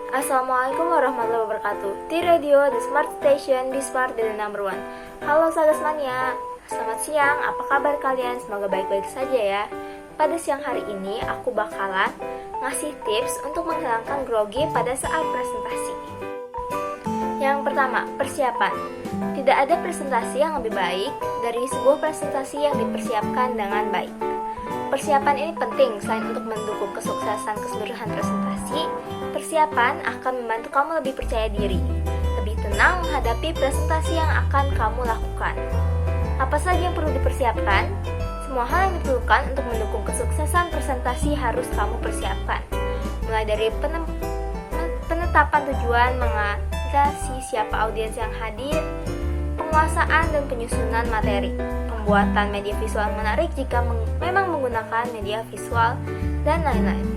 Assalamualaikum warahmatullahi wabarakatuh. Di radio, di Smart Station, di Smart, the number one. Halo Sagas Mania, selamat siang, apa kabar kalian? Semoga baik-baik saja ya. Pada siang hari ini, aku bakalan ngasih tips untuk menghilangkan grogi pada saat presentasi. Yang pertama, persiapan. Tidak ada presentasi yang lebih baik dari sebuah presentasi yang dipersiapkan dengan baik. Persiapan ini penting selain untuk mendukung kesuksesan keseluruhan presentasi. Persiapan akan membantu kamu lebih percaya diri, lebih tenang menghadapi presentasi yang akan kamu lakukan. Apa saja yang perlu dipersiapkan? Semua hal yang diperlukan untuk mendukung kesuksesan presentasi harus kamu persiapkan. Mulai dari penetapan tujuan, mengatasi siapa audiens yang hadir, penguasaan dan penyusunan materi, pembuatan media visual menarik jika memang menggunakan media visual, dan lain-lain.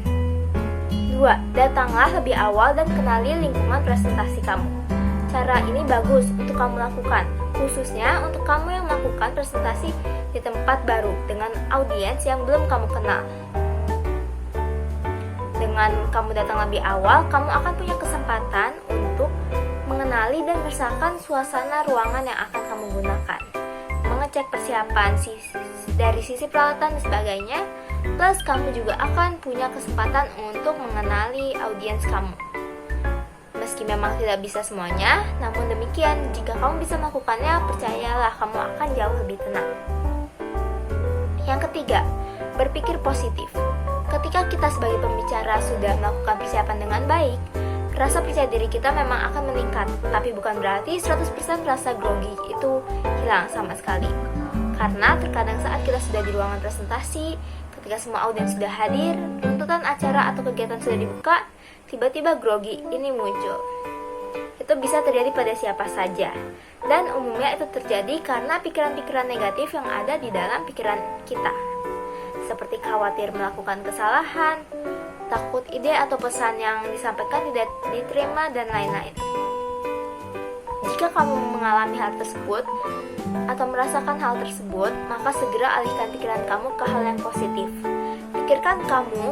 2. Datanglah lebih awal dan kenali lingkungan presentasi kamu. Cara ini bagus untuk kamu lakukan, khususnya untuk kamu yang melakukan presentasi di tempat baru dengan audiens yang belum kamu kenal. Dengan kamu datang lebih awal, kamu akan punya kesempatan untuk mengenali dan merasakan suasana ruangan yang akan kamu gunakan, mengecek persiapan dari sisi peralatan dan sebagainya, plus kamu juga akan punya kesempatan untuk mengenali audiens kamu. Meski memang tidak bisa semuanya, namun demikian, jika kamu bisa melakukannya, percayalah kamu akan jauh lebih tenang. Yang ketiga, berpikir positif. Ketika kita sebagai pembicara sudah melakukan persiapan dengan baik, rasa percaya diri kita memang akan meningkat, tapi bukan berarti 100% rasa grogi itu hilang sama sekali. Karena terkadang saat kita sudah di ruangan presentasi, ketika semua audiens sudah hadir, tuntutan acara atau kegiatan sudah dibuka, tiba-tiba grogi ini muncul. Itu bisa terjadi pada siapa saja, dan umumnya itu terjadi karena pikiran-pikiran negatif yang ada di dalam pikiran kita, seperti khawatir melakukan kesalahan, takut ide atau pesan yang disampaikan tidak diterima, dan lain-lain. Jika kamu mengalami hal tersebut atau merasakan hal tersebut, maka segera alihkan pikiran kamu ke hal yang positif. Pikirkan kamu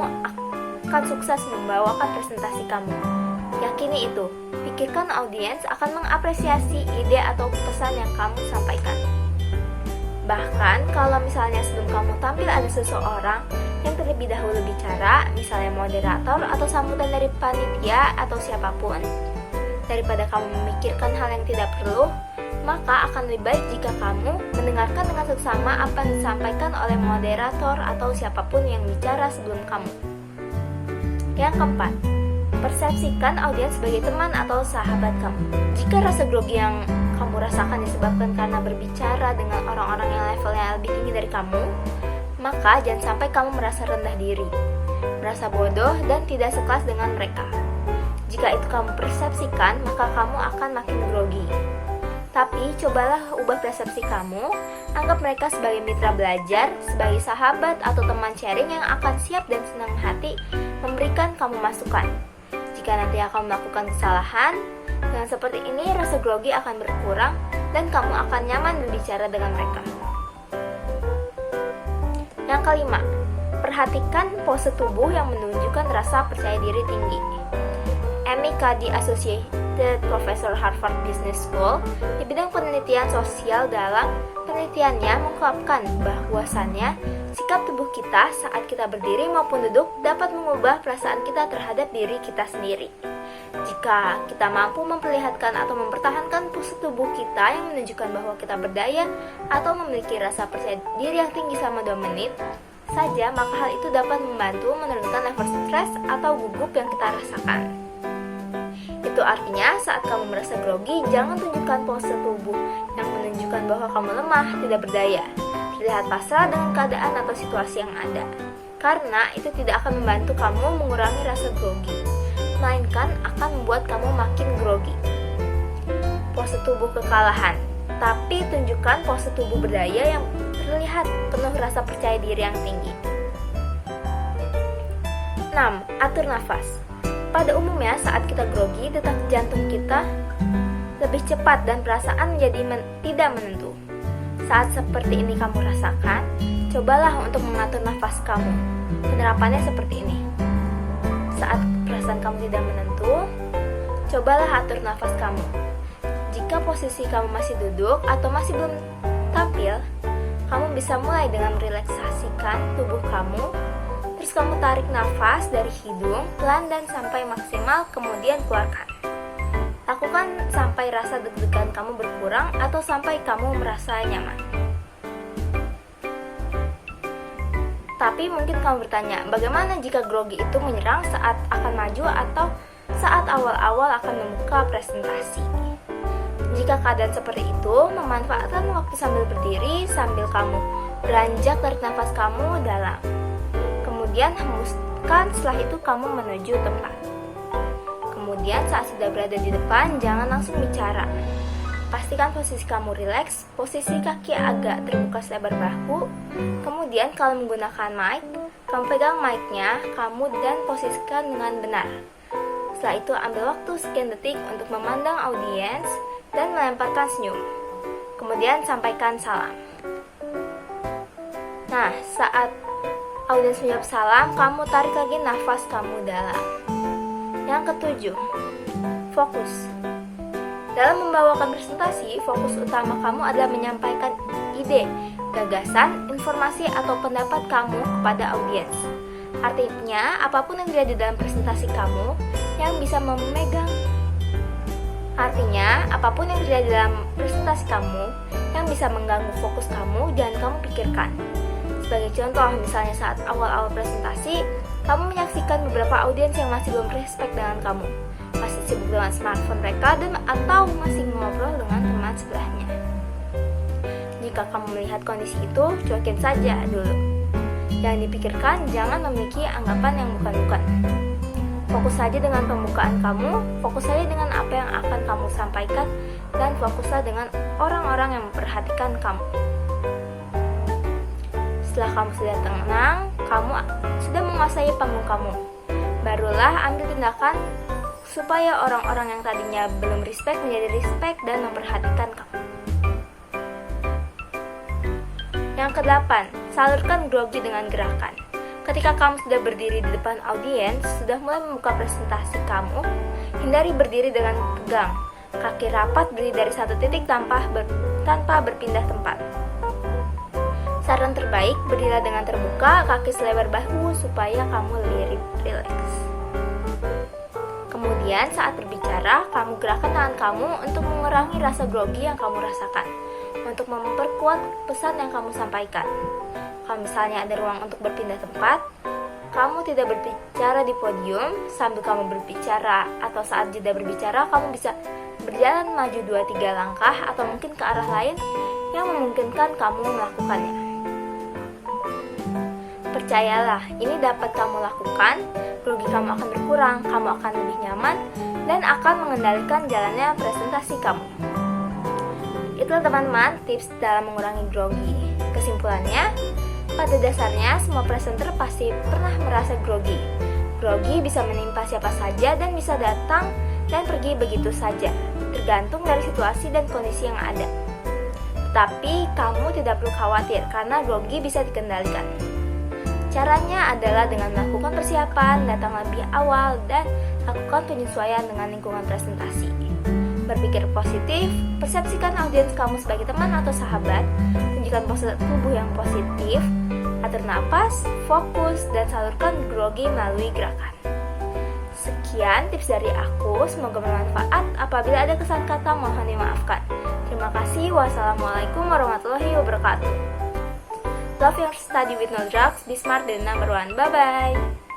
akan sukses membawakan presentasi kamu. Yakini itu. Pikirkan audiens akan mengapresiasi ide atau pesan yang kamu sampaikan. Bahkan kalau misalnya sebelum kamu tampil ada seseorang yang terlebih dahulu bicara, misalnya moderator atau sambutan dari panitia atau siapapun, daripada kamu memikirkan hal yang tidak perlu, maka akan lebih baik jika kamu mendengarkan dengan seksama apa yang disampaikan oleh moderator atau siapapun yang bicara sebelum kamu. Yang keempat, persepsikan audiens sebagai teman atau sahabat kamu. Jika rasa grogi yang kamu rasakan disebabkan karena berbicara dengan orang-orang yang levelnya lebih tinggi dari kamu, maka jangan sampai kamu merasa rendah diri, merasa bodoh, dan tidak sekelas dengan mereka. Jika itu kamu persepsikan, maka kamu akan makin grogi. Tapi cobalah ubah persepsi kamu, anggap mereka sebagai mitra belajar, sebagai sahabat atau teman sharing yang akan siap dan senang hati memberikan kamu masukan. Jika nanti kamu melakukan kesalahan, dengan seperti ini rasa grogi akan berkurang dan kamu akan nyaman berbicara dengan mereka. Yang kelima, perhatikan pose tubuh yang menunjukkan rasa percaya diri tinggi. Amy Cuddy, Associate Professor Harvard Business School, di bidang penelitian sosial, dalam penelitiannya mengungkapkan bahwasannya sikap tubuh kita saat kita berdiri maupun duduk dapat mengubah perasaan kita terhadap diri kita sendiri. Jika kita mampu memperlihatkan atau mempertahankan pose tubuh kita yang menunjukkan bahwa kita berdaya atau memiliki rasa percaya diri yang tinggi selama 2 menit saja, maka hal itu dapat membantu menurunkan level stres atau gugup yang kita rasakan. Itu artinya saat kamu merasa grogi, jangan tunjukkan pose tubuh yang menunjukkan bahwa kamu lemah, tidak berdaya, terlihat pasrah dengan keadaan atau situasi yang ada, karena itu tidak akan membantu kamu mengurangi rasa grogi, melainkan akan membuat kamu makin grogi. Pose tubuh kekalahan, tapi tunjukkan pose tubuh berdaya yang terlihat penuh rasa percaya diri yang tinggi. 6. Atur nafas. Pada umumnya saat kita grogi, detak jantung kita lebih cepat dan perasaan menjadi tidak menentu. Saat seperti ini kamu rasakan, cobalah untuk mengatur nafas kamu. Penerapannya seperti ini. Saat perasaan kamu tidak menentu, Cobalah atur nafas kamu. Jika posisi kamu masih duduk atau masih belum stabil, kamu bisa mulai dengan merelaksasikan tubuh kamu. Terus kamu tarik nafas dari hidung pelan dan sampai maksimal, kemudian keluarkan. Lakukan sampai rasa deg-degan kamu berkurang atau sampai kamu merasa nyaman. Tapi mungkin kamu bertanya, bagaimana jika grogi itu menyerang saat akan maju atau saat awal-awal akan membuka presentasi? Jika keadaan seperti itu, memanfaatkan waktu sambil berdiri, sambil kamu beranjak tarik nafas kamu dalam. Kemudian hembuskan, setelah itu kamu menuju tempat. Kemudian saat sudah berada di depan, jangan langsung bicara. Pastikan posisi kamu rileks, posisi kaki agak terbuka selebar bahu. Kemudian kalau menggunakan mic, kamu pegang mic-nya, kamu dan posisikan dengan benar. Setelah itu ambil waktu sekian detik untuk memandang audiens dan melemparkan senyum. Kemudian sampaikan salam. Nah, saat audiens menjawab salam, kamu tarik lagi nafas kamu dalam. Yang ketujuh, fokus. Dalam membawakan presentasi, fokus utama kamu adalah menyampaikan ide, gagasan, informasi, atau pendapat kamu kepada audiens. Artinya, apapun yang terjadi dalam presentasi kamu yang bisa memegang apapun yang terjadi dalam presentasi kamu yang bisa mengganggu fokus kamu, jangan kamu pikirkan. Sebagai contoh, misalnya saat awal-awal presentasi, kamu menyaksikan beberapa audiens yang masih belum respect dengan kamu, masih sibuk dengan smartphone mereka atau masih ngobrol dengan teman sebelahnya. Jika kamu melihat kondisi itu, cuekin saja dulu. Jangan dipikirkan, jangan memiliki anggapan yang bukan-bukan. Fokus saja dengan pembukaan kamu, fokus saja dengan apa yang akan kamu sampaikan, dan fokuslah dengan orang-orang yang memperhatikan kamu. Setelah kamu sudah tenang, kamu sudah menguasai panggung kamu. Barulah ambil tindakan supaya orang-orang yang tadinya belum respect menjadi respect dan memperhatikan kamu. Yang kedelapan, salurkan grogi dengan gerakan. Ketika kamu sudah berdiri di depan audiens, sudah mulai membuka presentasi kamu, hindari berdiri dengan tegang. Kaki rapat, berdiri dari satu titik tanpa berpindah tempat. Saran terbaik, berdirilah dengan terbuka, kaki selebar bahu supaya kamu lebih rileks. Kemudian saat berbicara, kamu gerakkan tangan kamu untuk mengurangi rasa grogi yang kamu rasakan, untuk memperkuat pesan yang kamu sampaikan. Kalau misalnya ada ruang untuk berpindah tempat, kamu tidak berbicara di podium sambil kamu berbicara, atau saat jeda berbicara, kamu bisa berjalan maju 2-3 langkah atau mungkin ke arah lain yang memungkinkan kamu melakukannya. Percayalah, ini dapat kamu lakukan, grogi kamu akan berkurang, kamu akan lebih nyaman, dan akan mengendalikan jalannya presentasi kamu. Itulah teman-teman tips dalam mengurangi grogi. Kesimpulannya, pada dasarnya semua presenter pasti pernah merasa grogi. Grogi bisa menimpa siapa saja dan bisa datang dan pergi begitu saja, tergantung dari situasi dan kondisi yang ada. Tetapi kamu tidak perlu khawatir karena grogi bisa dikendalikan. Caranya adalah dengan melakukan persiapan, datang lebih awal, dan lakukan penyesuaian dengan lingkungan presentasi. Berpikir positif, persepsikan audiens kamu sebagai teman atau sahabat, tunjukkan postur tubuh yang positif, atur napas, fokus, dan salurkan grogi melalui gerakan. Sekian tips dari aku, semoga bermanfaat. Apabila ada kesalahan kata, mohon dimaafkan. Terima kasih. Wassalamualaikum warahmatullahi wabarakatuh. Love your study with no drugs. Be smart, the number one. Bye-bye.